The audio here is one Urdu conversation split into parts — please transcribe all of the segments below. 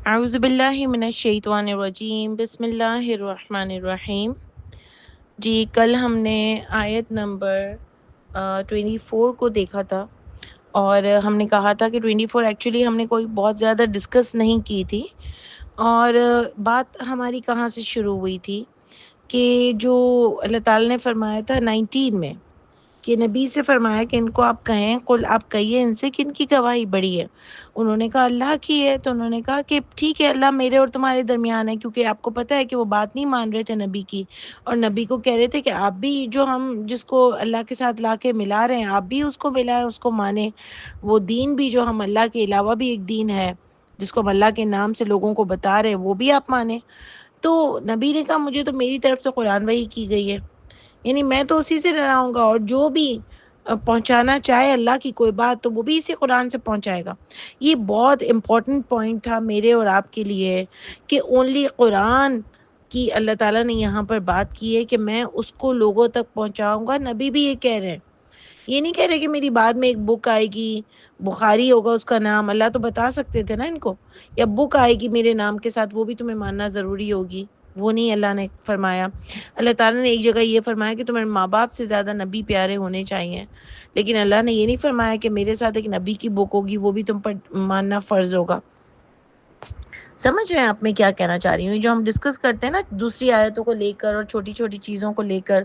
اعوذ باللہ من الشیطان الرجیم بسم اللہ الرحمن الرحیم۔ جی کل ہم نے آیت نمبر 24 کو دیکھا تھا، اور ہم نے کہا تھا کہ 24 ایکچولی ہم نے کوئی بہت زیادہ ڈسکس نہیں کی تھی، اور بات ہماری کہاں سے شروع ہوئی تھی کہ جو اللہ تعالی نے فرمایا تھا 19 میں کہ نبی سے فرمایا کہ ان کو آپ کہیں، قل آپ کہیے ان سے کہ ان کی گواہی بڑی ہے۔ انہوں نے کہا اللہ کی ہے، تو انہوں نے کہا کہ ٹھیک ہے اللہ میرے اور تمہارے درمیان ہے، کیونکہ آپ کو پتہ ہے کہ وہ بات نہیں مان رہے تھے نبی کی، اور نبی کو کہہ رہے تھے کہ آپ بھی جو ہم جس کو اللہ کے ساتھ لا کے ملا رہے ہیں آپ بھی اس کو ملائیں، اس کو مانیں، وہ دین بھی جو ہم اللہ کے علاوہ بھی ایک دین ہے جس کو ہم اللہ کے نام سے لوگوں کو بتا رہے ہیں وہ بھی آپ مانیں۔ تو نبی نے کہا مجھے تو میری طرف سے قرآن وحی کی گئی ہے، یعنی میں تو اسی سے ڈراؤں گا، اور جو بھی پہنچانا چاہے اللہ کی کوئی بات تو وہ بھی اسی قرآن سے پہنچائے گا۔ یہ بہت امپورٹنٹ پوائنٹ تھا میرے اور آپ کے لیے کہ اونلی قرآن کی اللہ تعالیٰ نے یہاں پر بات کی ہے کہ میں اس کو لوگوں تک پہنچاؤں گا۔ نبی بھی یہ کہہ رہے ہیں، یہ نہیں کہہ رہے کہ میری بعد میں ایک بک آئے گی، بخاری ہوگا اس کا نام، اللہ تو بتا سکتے تھے نا ان کو، یا بک آئے گی میرے نام کے ساتھ وہ بھی تمہیں ماننا ضروری ہوگی، وہ نہیں اللہ نے فرمایا۔ اللہ تعالیٰ نے ایک جگہ یہ فرمایا کہ تمہارے ماں باپ سے زیادہ نبی پیارے ہونے چاہیے، لیکن اللہ نے یہ نہیں فرمایا کہ میرے ساتھ ایک نبی کی بک ہوگی وہ بھی تم پر ماننا فرض ہوگا۔ سمجھ رہے ہیں آپ میں کیا کہنا چاہ رہی ہوں؟ جو ہم ڈسکس کرتے ہیں نا دوسری آیتوں کو لے کر اور چھوٹی چھوٹی چیزوں کو لے کر،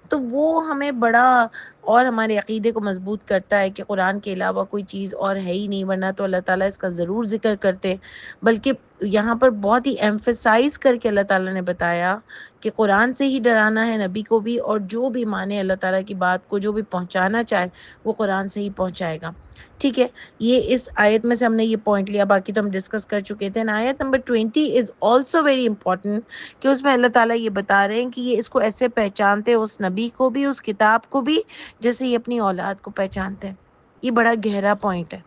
تو وہ ہمیں بڑا اور ہمارے عقیدے کو مضبوط کرتا ہے کہ قرآن کے علاوہ کوئی چیز اور ہے ہی نہیں، ورنہ تو اللہ تعالیٰ اس کا ضرور ذکر کرتے، بلکہ یہاں پر بہت ہی ایمفسائز کر کے اللہ تعالیٰ نے بتایا کہ قرآن سے ہی ڈرانا ہے نبی کو بھی، اور جو بھی مانے اللہ تعالیٰ کی بات کو، جو بھی پہنچانا چاہے وہ قرآن سے ہی پہنچائے گا۔ ٹھیک ہے، یہ اس آیت میں سے ہم نے یہ پوائنٹ لیا، باقی تو ہم ڈسکس کر چکے تھے۔ آیت number 20 is also very important, کہ اس میں اللہ تعالیٰ یہ بتا رہے ہیں کہ یہ اس کو ایسے پہچانتے اس نبی کو بھی، اس کتاب کو بھی، جیسے یہ اپنی اولاد کو پہچانتے ہیں۔ یہ بڑا گہرا پوائنٹ ہے،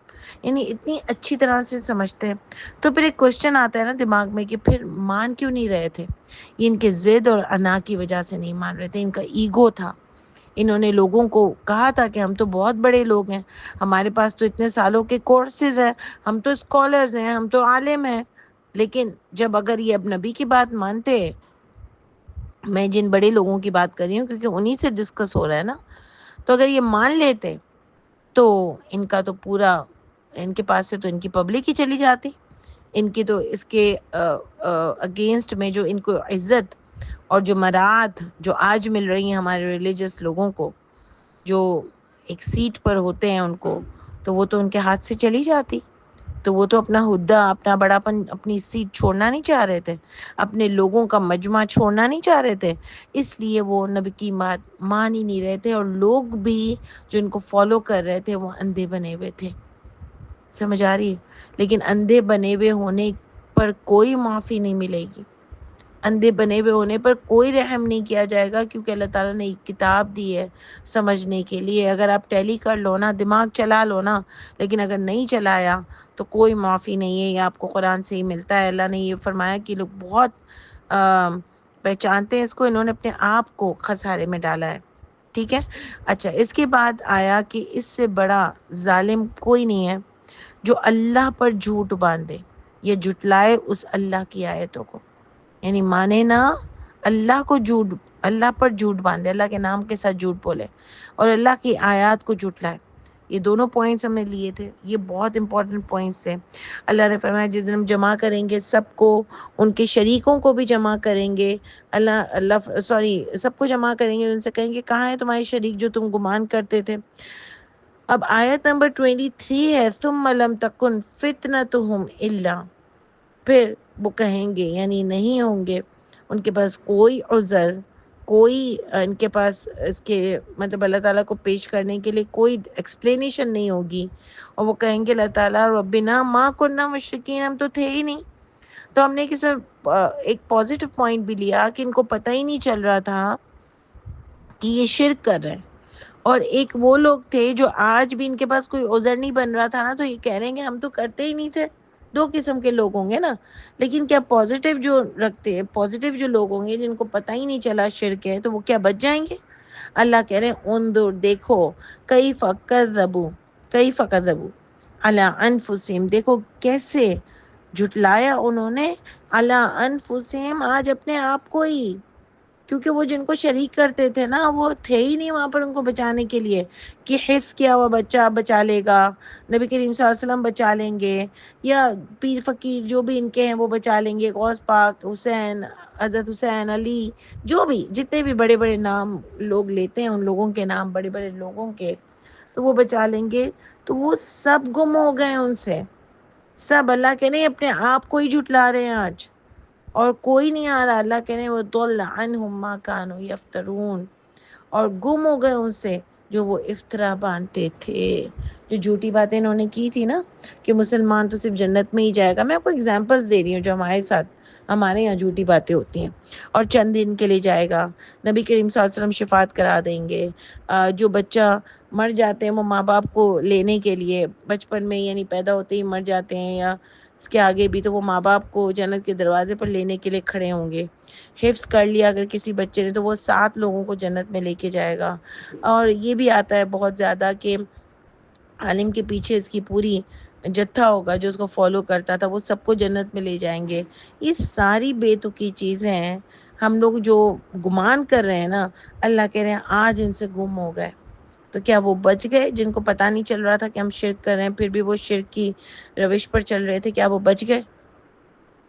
یعنی اتنی اچھی طرح سے سمجھتے ہیں۔ تو پھر ایک کوشچن آتا ہے نا دماغ میں کہ پھر مان کیوں نہیں رہے تھے؟ یہ ان کے ضد اور انا کی وجہ سے نہیں مان رہے تھے، ان کا ایگو تھا۔ انہوں نے لوگوں کو کہا تھا کہ ہم تو بہت بڑے لوگ ہیں، ہمارے پاس تو اتنے سالوں کے کورسز ہیں، ہم تو اسکالرز ہیں، ہم تو عالم ہیں، لیکن جب اگر یہ اب نبی کی بات مانتے، میں جن بڑے لوگوں کی بات کر رہی ہوں کیونکہ انہی سے ڈسکس ہو رہا ہے نا، تو اگر یہ مان لیتے تو ان کا تو پورا، ان کے پاس سے تو ان کی پبلک ہی چلی جاتی، ان کی تو اس کے اگینسٹ میں جو ان کو عزت اور جو مراعات جو آج مل رہی ہیں ہمارے ریلیجس لوگوں کو، جو ایک سیٹ پر ہوتے ہیں ان کو، تو وہ تو ان کے ہاتھ سے چلی جاتی۔ تو وہ تو اپنا ہدہ، اپنا بڑاپن، اپنی سیٹ چھوڑنا نہیں چاہ رہے تھے، اپنے لوگوں کا مجمع چھوڑنا نہیں چاہ رہے تھے، اس لیے وہ نبی کی بات مان ہی نہیں رہے تھے، اور لوگ بھی جو ان کو فالو کر رہے تھے وہ اندھے بنے ہوئے تھے۔ سمجھ آ رہی ہے؟ لیکن اندھے بنے ہوئے ہونے پر کوئی معافی نہیں ملے گی، اندھے بنے ہوئے ہونے پر کوئی رحم نہیں کیا جائے گا، کیونکہ اللہ تعالیٰ نے ایک کتاب دی ہے سمجھنے کے لیے۔ اگر آپ ٹیلی کر لو نا، دماغ چلا لو نا، لیکن اگر نہیں چلایا تو کوئی معافی نہیں ہے، یہ آپ کو قرآن سے ہی ملتا ہے۔ اللہ نے یہ فرمایا کہ لوگ بہت پہچانتے ہیں اس کو، انہوں نے اپنے آپ کو خسارے میں ڈالا ہے۔ ٹھیک ہے، اچھا اس کے بعد آیا کہ اس سے بڑا ظالم کوئی نہیں ہے جو اللہ پر جھوٹ باندھے یا جھٹلائے اس اللہ کی آیتوں کو، یعنی مانے نا اللہ کو، جھوٹ اللہ پر جھوٹ باندھے، اللہ کے نام کے ساتھ جھوٹ بولے اور اللہ کی آیات کو جھٹلائے۔ یہ دونوں پوائنٹس ہم نے لیے تھے، یہ بہت امپورٹنٹ پوائنٹس تھے۔ اللہ نے فرمایا جس دن ہم جمع کریں گے سب کو، ان کے شریکوں کو بھی جمع کریں گے، سب کو جمع کریں گے، ان سے کہیں گے کہاں ہے تمہارے شریک جو تم گمان کرتے تھے۔ اب آیت نمبر 23 ہے، ثم لم تکن فتنتہم الا، پھر وہ کہیں گے یعنی نہیں ہوں گے ان کے پاس کوئی عذر، کوئی ان کے پاس اس کے مطلب اللہ تعالیٰ کو پیش کرنے کے لیے کوئی ایکسپلینیشن نہیں ہوگی، اور وہ کہیں گے اللہ تعالیٰ ربنا ما کننا مشرکین، ہم تو تھے ہی نہیں۔ تو ہم نے اس میں ایک پازیٹیو پوائنٹ بھی لیا کہ ان کو پتہ ہی نہیں چل رہا تھا کہ یہ شرک کر رہے ہیں، اور ایک وہ لوگ تھے جو آج بھی ان کے پاس کوئی عذر نہیں بن رہا تھا نا، تو یہ کہہ رہے ہیں کہ ہم تو کرتے ہی نہیں تھے۔ دو قسم کے لوگ ہوں گے نا، لیکن کیا پازیٹیو جو رکھتے ہیں، پازیٹیو جو لوگ ہوں گے جن کو پتہ ہی نہیں چلا شرک ہے، تو وہ کیا بچ جائیں گے؟ اللہ کہہ رہے ہیں انظر، دیکھو، کیف کذبوا علی انفسہم، دیکھو کیسے جھٹلایا انہوں نے علی انفسہم، آج اپنے آپ کو ہی، کیونکہ وہ جن کو شریک کرتے تھے نا وہ تھے ہی نہیں وہاں پر ان کو بچانے کے لیے کہ حفظ کیا ہوا بچہ بچا لے گا، نبی کریم صلی اللہ علیہ وسلم بچا لیں گے، یا پیر فقیر جو بھی ان کے ہیں وہ بچا لیں گے، غوث پاک، حسین، حضرت حسین، علی، جو بھی جتنے بھی بڑے بڑے نام لوگ لیتے ہیں ان لوگوں کے نام، بڑے بڑے لوگوں کے، تو وہ بچا لیں گے، تو وہ سب گم ہو گئے ان سے، سب اللہ کے نہیں اپنے آپ کو ہی جھٹلا رہے ہیں آج، اور کوئی نہیں آ رہا، اللہ کہنے وہ ضل عنہم ما کانوا یفترون، اور گم ہو گئے ان سے جو وہ افطرا باندھتے تھے، جو جھوٹی باتیں انہوں نے کی تھی نا کہ مسلمان تو صرف جنت میں ہی جائے گا، میں آپ کو اگزامپلس دے رہی ہوں جو ہمارے ساتھ ہمارے یہاں جھوٹی باتیں ہوتی ہیں، اور چند دن کے لیے جائے گا، نبی کریم صلی اللہ علیہ وسلم شفاعت کرا دیں گے، جو بچہ مر جاتے ہیں وہ ماں باپ کو لینے کے لیے بچپن میں یعنی پیدا ہوتے ہی مر جاتے ہیں، یا اس کے آگے بھی، تو وہ ماں باپ کو جنت کے دروازے پر لینے کے لیے کھڑے ہوں گے، حفظ کر لیا اگر کسی بچے نے تو وہ 7 لوگوں کو جنت میں لے کے جائے گا، اور یہ بھی آتا ہے بہت زیادہ کہ عالم کے پیچھے اس کی پوری جتھا ہوگا جو اس کو فالو کرتا تھا، وہ سب کو جنت میں لے جائیں گے، یہ ساری بے تکی چیزیں ہیں، ہم لوگ جو گمان کر رہے ہیں نا، اللہ کہہ رہے ہیں آج ان سے گم ہو گئے، تو کیا وہ بچ گئے جن کو پتہ نہیں چل رہا تھا کہ ہم شرک کر رہے ہیں پھر بھی وہ شرک کی روش پر چل رہے تھے، کیا وہ بچ گئے؟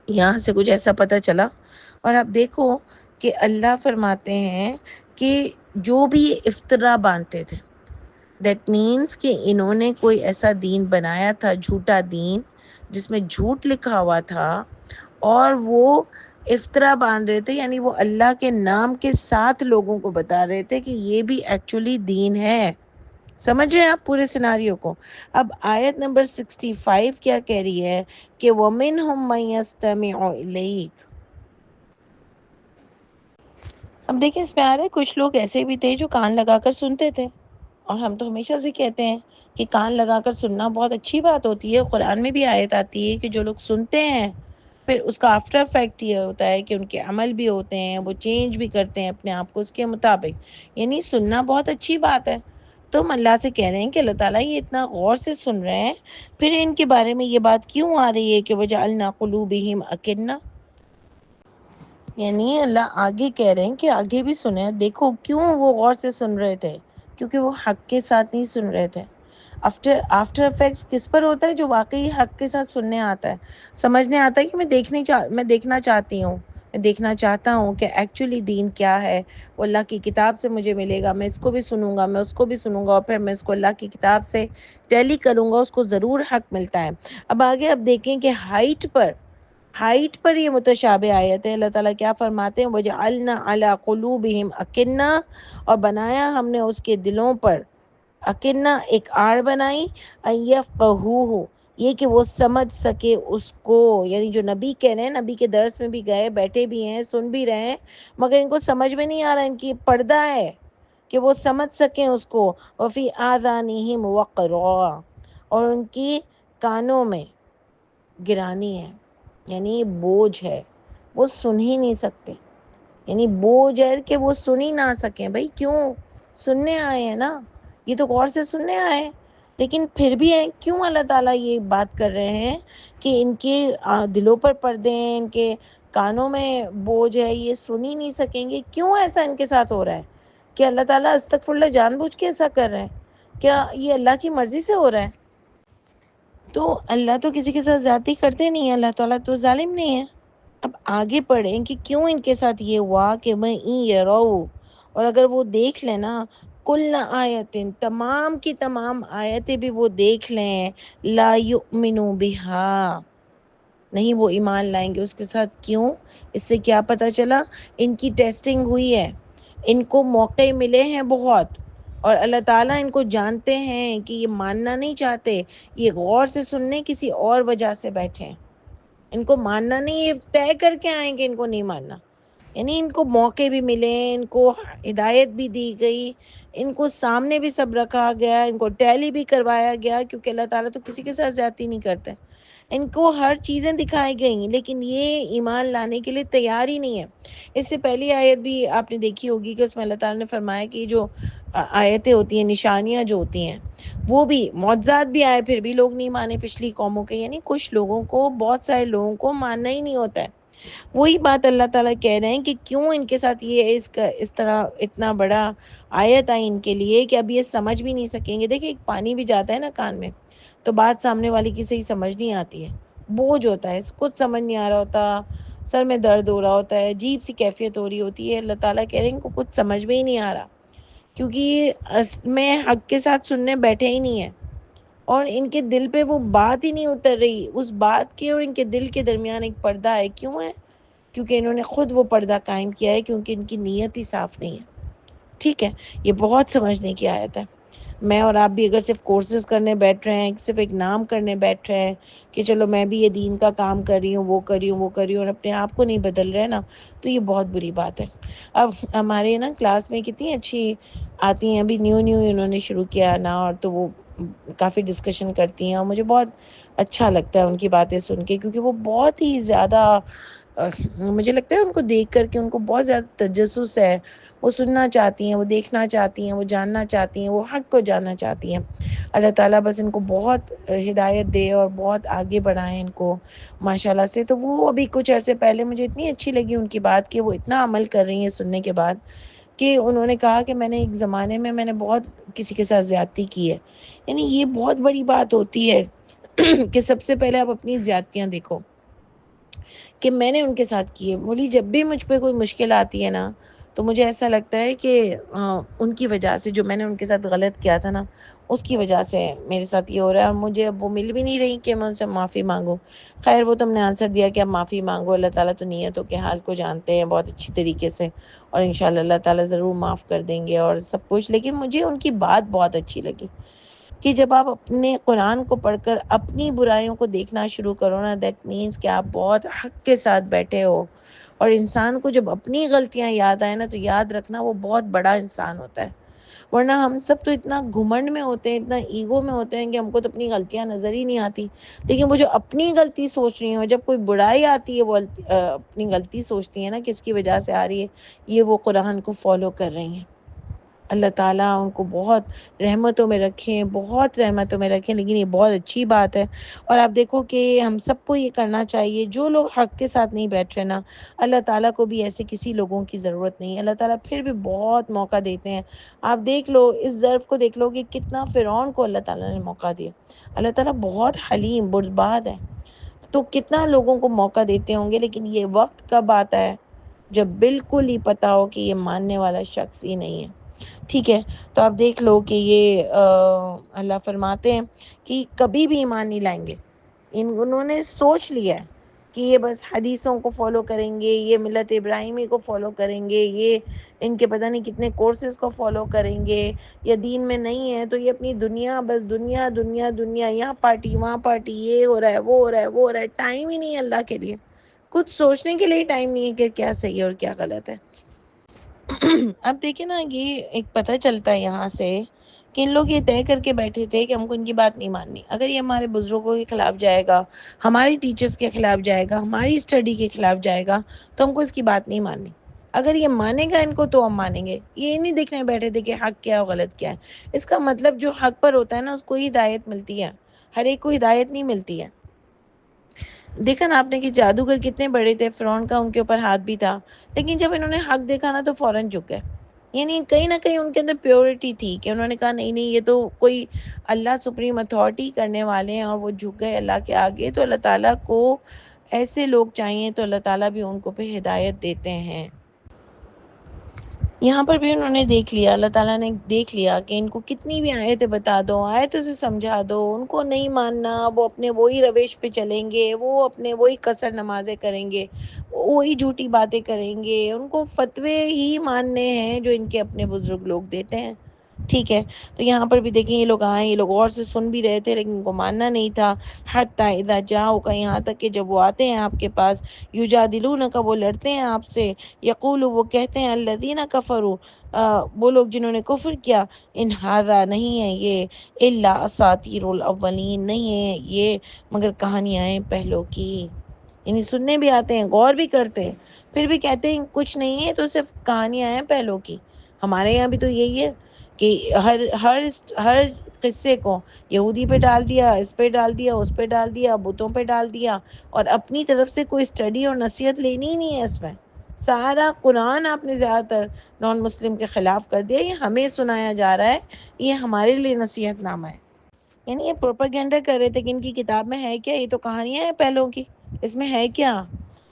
یہاں سے کچھ ایسا پتہ چلا، اور اب دیکھو کہ اللہ فرماتے ہیں کہ جو بھی افطرا باندھتے تھے، دیٹ مینس کہ انہوں نے کوئی ایسا دین بنایا تھا، جھوٹا دین جس میں جھوٹ لکھا ہوا تھا، اور وہ افطرا باندھ رہے تھے، یعنی وہ اللہ کے نام کے ساتھ لوگوں کو بتا رہے تھے کہ یہ بھی ایکچولی دین ہے، سمجھ رہے ہیں آپ پورے سیناریو کو؟ اب آیت نمبر 65 کیا کہہ رہی ہے کہ وَمِنْهُمْ مَن يَسْتَمِعُ إِلَيْكَ، اب دیکھیں اس میں آ رہا ہے کچھ لوگ ایسے بھی تھے جو کان لگا کر سنتے تھے، اور ہم تو ہمیشہ سے کہتے ہیں کہ کان لگا کر سننا بہت اچھی بات ہوتی ہے، قرآن میں بھی آیت آتی ہے کہ جو لوگ سنتے ہیں پھر اس کا آفٹر افیکٹ یہ ہوتا ہے کہ ان کے عمل بھی ہوتے ہیں، وہ چینج بھی کرتے ہیں اپنے آپ کو اس کے مطابق، یعنی سننا بہت اچھی بات ہے، تو ہم اللہ سے کہہ رہے ہیں کہ اللہ تعالیٰ یہ اتنا غور سے سن رہے ہیں، پھر ان کے بارے میں یہ بات کیوں آ رہی ہے کہ وَجَعَلْنَا قُلُوبِهِمْ أَكِنَّةً، یعنی اللہ آگے کہہ رہے ہیں کہ آگے بھی سنیں، دیکھو کیوں وہ غور سے سن رہے تھے، کیونکہ وہ حق کے ساتھ نہیں سن رہے تھے، آفٹر افیکٹس کس پر ہوتا ہے؟ جو واقعی حق کے ساتھ سننے آتا ہے، سمجھنے آتا ہے کہ میں دیکھنا چاہتی ہوں، میں دیکھنا چاہتا ہوں کہ ایکچولی دین کیا ہے، وہ اللہ کی کتاب سے مجھے ملے گا، میں اس کو بھی سنوں گا، میں اس کو بھی سنوں گا، اور پھر میں اس کو اللہ کی کتاب سے ٹیلی کروں گا، اس کو ضرور حق ملتا ہے۔ اب آگے اب دیکھیں کہ ہائٹ پر یہ متشابہ آیت ہے، اللہ تعالیٰ کیا فرماتے ہیں وَجَعَلْنَا عَلَىٰ قُلُوبِهِمْ أَكِنَّةً، اور بنایا ہم نے اس کے دلوں پر اکنہ، ایک آڑ بنائی، ان یفقہوہ، یہ کہ وہ سمجھ سکے اس کو، یعنی جو نبی کہہ رہے ہیں، نبی کے درس میں بھی گئے، بیٹھے بھی ہیں، سن بھی رہے ہیں، مگر ان کو سمجھ میں نہیں آ رہا، ان کی پردہ ہے کہ وہ سمجھ سکیں اس کو، وفی آذانہم وقرا، اور ان کی کانوں میں گرانی ہے، یعنی بوجھ ہے، وہ سن ہی نہیں سکتے، یعنی بوجھ ہے کہ وہ سن ہی نہ سکیں، بھائی کیوں؟ سننے آئے ہیں نا، یہ تو غور سے سننے آئے ہیں، لیکن پھر بھی ہے کیوں اللہ تعالیٰ یہ بات کر رہے ہیں کہ ان کے دلوں پر پردے ہیں، ان کے کانوں میں بوجھ ہے، یہ سن ہی نہیں سکیں گے، کیوں ایسا ان کے ساتھ ہو رہا ہے؟ کہ اللہ تعالیٰ استغفر اللہ جان بوجھ کے ایسا کر رہے ہیں؟ کیا یہ اللہ کی مرضی سے ہو رہا ہے؟ تو اللہ تو کسی کے ساتھ زیادتی کرتے نہیں ہیں، اللہ تعالیٰ تو ظالم نہیں ہے۔ اب آگے پڑھیں کہ کیوں ان کے ساتھ یہ ہوا کہ میں یہ رہو، اور اگر وہ دیکھ لیں نا کل آیتن، تمام کی تمام آیتیں بھی وہ دیکھ لیں، لا یؤمنو بہا، نہیں وہ ایمان لائیں گے اس کے ساتھ، کیوں؟ اس سے کیا پتہ چلا؟ ان کی ٹیسٹنگ ہوئی ہے، ان کو موقع ملے ہیں بہت، اور اللہ تعالیٰ ان کو جانتے ہیں کہ یہ ماننا نہیں چاہتے، یہ غور سے سننے کسی اور وجہ سے بیٹھے ہیں، ان کو ماننا نہیں، یہ طے کر کے آئیں کہ ان کو نہیں ماننا، یعنی ان کو موقع بھی ملے، ان کو ہدایت بھی دی گئی، ان کو سامنے بھی سب رکھا گیا، ان کو ٹیلی بھی کروایا گیا، کیونکہ اللہ تعالیٰ تو کسی کے ساتھ زیادتی نہیں کرتے، ان کو ہر چیزیں دکھائی گئی لیکن یہ ایمان لانے کے لیے تیار ہی نہیں ہے۔ اس سے پہلی آیت بھی آپ نے دیکھی ہوگی کہ اس میں اللہ تعالیٰ نے فرمایا کہ جو آیتیں ہوتی ہیں، نشانیاں جو ہوتی ہیں، وہ بھی معجزات بھی آئے پھر بھی لوگ نہیں مانے پچھلی قوموں کے، یعنی کچھ لوگوں کو، بہت سارے لوگوں کو ماننا ہی نہیں ہوتا ہے۔ وہی بات اللہ تعالیٰ کہہ رہے ہیں کہ کیوں ان کے ساتھ یہ اس طرح اتنا بڑا آیت آئی ان کے لیے کہ اب یہ سمجھ بھی نہیں سکیں گے۔ دیکھیں ایک پانی بھی جاتا ہے نا کان میں تو بات سامنے والی کی صحیح سمجھ نہیں آتی ہے، بوجھ ہوتا ہے، کچھ سمجھ نہیں آ رہا ہوتا، سر میں درد ہو رہا ہوتا ہے، عجیب سی کیفیت ہو رہی ہوتی ہے۔ اللہ تعالیٰ کہہ رہے ہیں ان کو کچھ سمجھ میں ہی نہیں آ رہا کیونکہ یہ اصل میں حق کے ساتھ سننے بیٹھے ہی نہیں ہیں، اور ان کے دل پہ وہ بات ہی نہیں اتر رہی۔ اس بات کے اور ان کے دل کے درمیان ایک پردہ ہے، کیوں ہے؟ کیونکہ انہوں نے خود وہ پردہ قائم کیا ہے، کیونکہ ان کی نیت ہی صاف نہیں ہے۔ ٹھیک ہے، یہ بہت سمجھنے کی آیت ہے۔ میں اور آپ بھی اگر صرف کورسز کرنے بیٹھ رہے ہیں، صرف ایک نام کرنے بیٹھ رہے ہیں کہ چلو میں بھی یہ دین کا کام کر رہی ہوں، وہ کر رہی ہوں، وہ کر رہی ہوں، اور اپنے آپ کو نہیں بدل رہے نا، تو یہ بہت بری بات ہے۔ اب ہمارے نا کلاس میں کتنی اچھی آتی ہیں، ابھی نیو نیو انہوں نے شروع کیا نا، اور تو وہ کافی ڈسکشن کرتی ہیں اور مجھے بہت اچھا لگتا ہے ان کی باتیں سن کے، کیونکہ وہ بہت ہی زیادہ مجھے لگتا ہے ان کو دیکھ کر کے ان کو بہت زیادہ تجسس ہے، وہ سننا چاہتی ہیں، وہ دیکھنا چاہتی ہیں، وہ جاننا چاہتی ہیں، وہ حق کو جاننا چاہتی ہیں۔ اللہ تعالیٰ بس ان کو بہت ہدایت دے اور بہت آگے بڑھائیں ان کو ماشاءاللہ سے۔ تو وہ ابھی کچھ عرصے پہلے مجھے اتنی اچھی لگی ان کی بات کہ وہ اتنا عمل کر رہی ہیں سننے کے بعد، کہ انہوں نے کہا کہ میں نے ایک زمانے میں نے بہت کسی کے ساتھ زیادتی کی ہے۔ یعنی یہ بہت بڑی بات ہوتی ہے کہ سب سے پہلے آپ اپنی زیادتیاں دیکھو کہ میں نے ان کے ساتھ کی ہے۔ بولی جب بھی مجھ پہ کوئی مشکل آتی ہے نا تو مجھے ایسا لگتا ہے کہ ان کی وجہ سے، جو میں نے ان کے ساتھ غلط کیا تھا نا، اس کی وجہ سے میرے ساتھ یہ ہو رہا ہے، اور مجھے اب وہ مل بھی نہیں رہی کہ میں ان سے معافی مانگوں۔ خیر وہ تم نے آنسر دیا کہ اب معافی مانگو، اللہ تعالیٰ تو نیتوں کے حال کو جانتے ہیں بہت اچھی طریقے سے، اور انشاءاللہ اللہ تعالیٰ ضرور معاف کر دیں گے اور سب کچھ۔ لیکن مجھے ان کی بات بہت اچھی لگی کہ جب آپ اپنے قرآن کو پڑھ کر اپنی برائیوں کو دیکھنا شروع کرو نا، دیٹ مینس کہ آپ بہت حق کے ساتھ بیٹھے ہو۔ اور انسان کو جب اپنی غلطیاں یاد آئے نا تو یاد رکھنا وہ بہت بڑا انسان ہوتا ہے، ورنہ ہم سب تو اتنا گھمنڈ میں ہوتے ہیں، اتنا ایگو میں ہوتے ہیں کہ ہم کو تو اپنی غلطیاں نظر ہی نہیں آتی۔ لیکن وہ جو اپنی غلطی سوچ رہی ہیں، جب کوئی برائی آتی ہے وہ اپنی غلطی سوچتی ہیں نا کس کی وجہ سے آ رہی ہے، یہ وہ قرآن کو فالو کر رہی ہیں۔ اللہ تعالیٰ ان کو بہت رحمتوں میں رکھیں، بہت رحمتوں میں رکھیں، لیکن یہ بہت اچھی بات ہے۔ اور آپ دیکھو کہ ہم سب کو یہ کرنا چاہیے، جو لوگ حق کے ساتھ نہیں بیٹھ رہے نا، اللہ تعالیٰ کو بھی ایسے کسی لوگوں کی ضرورت نہیں ہے، اللہ تعالیٰ پھر بھی بہت موقع دیتے ہیں۔ آپ دیکھ لو اس ظرف کو، دیکھ لو کہ کتنا فرعون کو اللہ تعالیٰ نے موقع دیا۔ اللہ تعالیٰ بہت حلیم بردبار ہے، تو کتنا لوگوں کو موقع دیتے ہوں گے، لیکن یہ وقت کب آتا ہے جب بالکل ہی پتہ ہو کہ یہ ماننے والا شخص ہی نہیں ہے۔ ٹھیک ہے، تو آپ دیکھ لو کہ یہ اللہ فرماتے ہیں کہ کبھی بھی ایمان نہیں لائیں گے۔ انہوں نے سوچ لیا ہے کہ یہ بس حدیثوں کو فالو کریں گے، یہ ملت ابراہیمی کو فالو کریں گے، یہ ان کے پتہ نہیں کتنے کورسز کو فالو کریں گے، یا دین میں نہیں ہے تو یہ اپنی دنیا، بس دنیا دنیا دنیا، یہاں پارٹی وہاں پارٹی، یہ ہو رہا ہے وہ ہو رہا ہے وہ ہو رہا ہے، ٹائم ہی نہیں ہے اللہ کے لیے، کچھ سوچنے کے لیے ٹائم نہیں ہے کہ کیا صحیح ہے اور کیا غلط ہے۔ اب دیکھیں نا، یہ ایک پتہ چلتا ہے یہاں سے کہ ان لوگ یہ طے کر کے بیٹھے تھے کہ ہم کو ان کی بات نہیں ماننی، اگر یہ ہمارے بزرگوں کے خلاف جائے گا، ہماری ٹیچرز کے خلاف جائے گا، ہماری اسٹڈی کے خلاف جائے گا، تو ہم کو اس کی بات نہیں ماننی۔ اگر یہ مانے گا ان کو تو ہم مانیں گے۔ یہ نہیں دیکھنے بیٹھے تھے کہ حق کیا اور غلط کیا ہے۔ اس کا مطلب جو حق پر ہوتا ہے نا اس کو ہی ہدایت ملتی ہے، ہر ایک کو ہدایت نہیں ملتی ہے۔ دیکھا نا آپ نے کہ جادوگر کتنے بڑے تھے، فرعون کا ان کے اوپر ہاتھ بھی تھا، لیکن جب انہوں نے حق دیکھا نا تو فوراً جھک گئے۔ یعنی کہیں نہ کہیں ان کے اندر پیورٹی تھی کہ انہوں نے کہا نہیں نہیں، یہ تو کوئی اللہ سپریم اتھارٹی کرنے والے ہیں، اور وہ جھک گئے اللہ کے آگے۔ تو اللہ تعالیٰ کو ایسے لوگ چاہیے تو اللہ تعالیٰ بھی ان کو پھر ہدایت دیتے ہیں۔ یہاں پر بھی انہوں نے دیکھ لیا، اللہ تعالیٰ نے دیکھ لیا کہ ان کو کتنی بھی آیتیں بتا دو، آیتوں سے سمجھا دو، ان کو نہیں ماننا، وہ اپنے وہی روش پہ چلیں گے، وہ اپنے وہی قصر نمازیں کریں گے، وہی جھوٹی باتیں کریں گے، ان کو فتوے ہی ماننے ہیں جو ان کے اپنے بزرگ لوگ دیتے ہیں۔ ٹھیک ہے، تو یہاں پر بھی دیکھیں یہ لوگ آئے، یہ لوگ غور سے سن بھی رہے تھے لیکن ان کو ماننا نہیں تھا. حتی اذا جاؤک، یہاں تک کہ جب وہ آتے ہیں آپ کے پاس، یجادلونک، وہ لڑتے ہیں آپ سے، یقول، وہ کہتے ہیں، الذین کفروا، وہ لوگ جنہوں نے کفر کیا، ان ھذا، نہیں ہے یہ، الا اساطیر الاولین، نہیں ہے یہ مگر کہانیاں ہیں پہلوں کی. یعنی سننے بھی آتے ہیں، غور بھی کرتے ہیں، پھر بھی کہتے ہیں کچھ نہیں ہے، تو صرف کہانیاں ہیں پہلوں کی. ہمارے یہاں بھی تو یہی ہے کہ ہر قصے کو یہودی پہ ڈال دیا، اس پہ ڈال دیا، اس پہ ڈال دیا، بتوں پہ ڈال دیا، اور اپنی طرف سے کوئی اسٹڈی اور نصیحت لینی ہی نہیں ہے. اس میں سارا قرآن آپ نے زیادہ تر نان مسلم کے خلاف کر دیا. یہ ہمیں سنایا جا رہا ہے، یہ ہمارے لیے نصیحت نامہ ہے. یعنی یہ پروپیگنڈا کر رہے تھے کہ ان کی کتاب میں ہے کیا، یہ تو کہانیاں ہیں پہلوں کی، اس میں ہے کیا.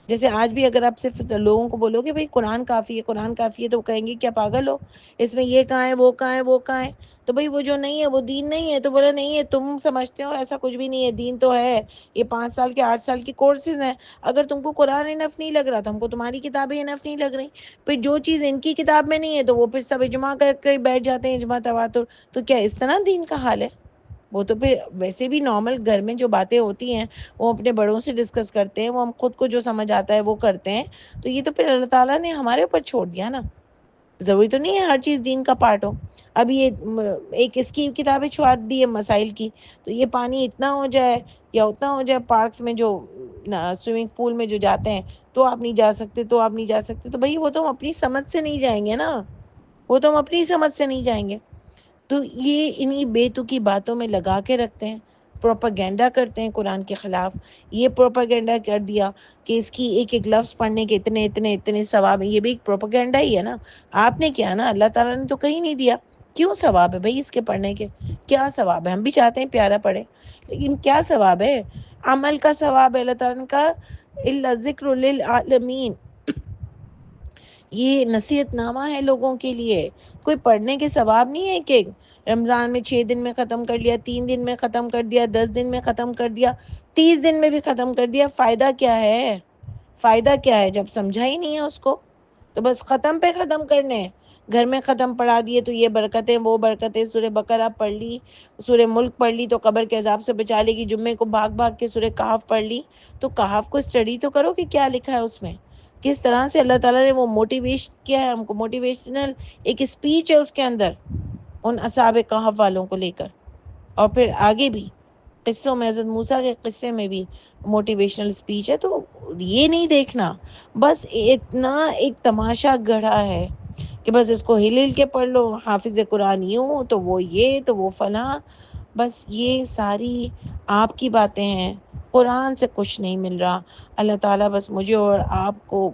جیسے آج بھی اگر آپ صرف لوگوں کو بولو کہ بھئی قرآن کافی ہے، قرآن کافی ہے، تو وہ کہیں گے کیا پاگل ہو، اس میں یہ کہاں ہے، وہ کہاں ہے، وہ کہاں ہے. تو بھئی وہ جو نہیں ہے وہ دین نہیں ہے. تو بولا نہیں ہے، تم سمجھتے ہو ایسا کچھ بھی نہیں ہے، دین تو ہے. یہ 5 سال کے 8 سال کے کورسز ہیں. اگر تم کو قرآن انف نہیں لگ رہا تو ہم کو تمہاری کتابیں انف نہیں لگ رہی. پھر جو چیز ان کی کتاب میں نہیں ہے تو وہ پھر سب اجماع کر کے بیٹھ جاتے ہیں، اجماع تواتر. تو کیا اس طرح دین کا حال ہے؟ وہ تو پھر ویسے بھی نارمل گھر میں جو باتیں ہوتی ہیں وہ اپنے بڑوں سے ڈسکس کرتے ہیں، وہ ہم خود کو جو سمجھ آتا ہے وہ کرتے ہیں. تو یہ تو پھر اللہ تعالیٰ نے ہمارے اوپر چھوڑ دیا نا. ضروری تو نہیں ہے ہر چیز دین کا پارٹ ہو. اب یہ ایک اس کی کتابیں چھوڑ دی ہے مسائل کی، تو یہ پانی اتنا ہو جائے یا اتنا ہو جائے، پارکس میں جو سوئمنگ پول میں جو جاتے ہیں تو آپ نہیں جا سکتے، تو آپ نہیں جا سکتے. تو بھئی وہ تو ہم اپنی سمجھ سے نہیں جائیں گے نا، وہ تو ہم اپنی سمجھ سے نہیں جائیں گے. تو یہ انہی بے تکی باتوں میں لگا کے رکھتے ہیں، پروپیگنڈا کرتے ہیں قرآن کے خلاف. یہ پروپیگنڈا کر دیا کہ اس کی ایک ایک لفظ پڑھنے کے اتنے اتنے اتنے ثواب ہیں. یہ بھی ایک پروپیگنڈا ہی ہے نا. آپ نے کیا نا، اللہ تعالیٰ نے تو کہیں نہیں دیا. کیوں ثواب ہے بھائی اس کے پڑھنے کے؟ کیا ثواب ہے؟ ہم بھی چاہتے ہیں پیارا پڑھے، لیکن کیا ثواب ہے؟ عمل کا ثواب ہے اللہ تعالیٰ کا، الا ذکر للعالمین. یہ نصیحت نامہ ہے لوگوں کے لیے، کوئی پڑھنے کے ثواب نہیں ہے. کہ رمضان میں 6 دن میں ختم کر لیا، 3 دن میں ختم کر دیا، 10 دن میں ختم کر دیا، 30 دن میں بھی ختم کر دیا. فائدہ کیا ہے؟ فائدہ کیا ہے جب سمجھا ہی نہیں ہے اس کو؟ تو بس ختم پہ ختم کرنے ہیں. گھر میں ختم پڑھا دیے تو یہ برکتیں وہ برکتیں. سورہ بقرہ پڑھ لی، سورہ ملک پڑھ لی تو قبر کے عذاب سے بچا لے گی. جمعے کو بھاگ بھاگ کے سورہ کہف پڑھ لی. تو کہف کو اسٹڈی تو کرو کہ کیا لکھا ہے اس میں، کس طرح سے اللہ تعالیٰ نے وہ موٹیویٹ کیا ہے ہم کو. موٹیویشنل ایک اسپیچ ہے اس کے اندر ان اصحاب کہف والوں کو لے کر. اور پھر آگے بھی قصوں میں حضرت موسیٰ کے قصے میں بھی موٹیویشنل اسپیچ ہے. تو یہ نہیں دیکھنا، بس اتنا ایک تماشا گڑھا ہے کہ بس اس کو ہل ہل کے پڑھ لو. حافظ قرآن یوں تو وہ یہ تو وہ فلاں. بس یہ ساری آپ کی باتیں ہیں، قرآن سے کچھ نہیں مل رہا. اللہ تعالیٰ بس مجھے اور آپ کو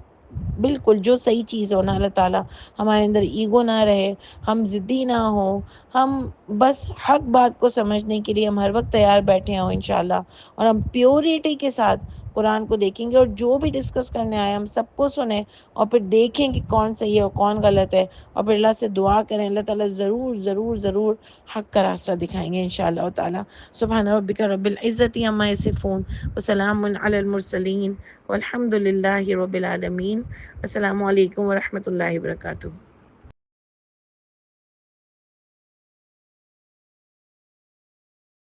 بالکل جو صحیح چیز ہو نا، اللہ تعالیٰ ہمارے اندر ایگو نہ رہے، ہم ضدی نہ ہوں، ہم بس حق بات کو سمجھنے کے لیے ہم ہر وقت تیار بیٹھے ہوں انشاءاللہ. اور ہم پیورٹی کے ساتھ قرآن کو دیکھیں گے، اور جو بھی ڈسکس کرنے آئے ہم سب کو سنیں، اور پھر دیکھیں کہ کون صحیح ہے اور کون غلط ہے. اور پھر اللہ سے دعا کریں، اللہ تعالیٰ ضرور ضرور ضرور حق کا راستہ دکھائیں گے انشاءاللہ تعالیٰ. سبحان ربک رب العزت عما یصفون وسلام علی المرسلین والحمد للہ رب العالمین. السلام علیکم ورحمۃ اللہ وبرکاتہ.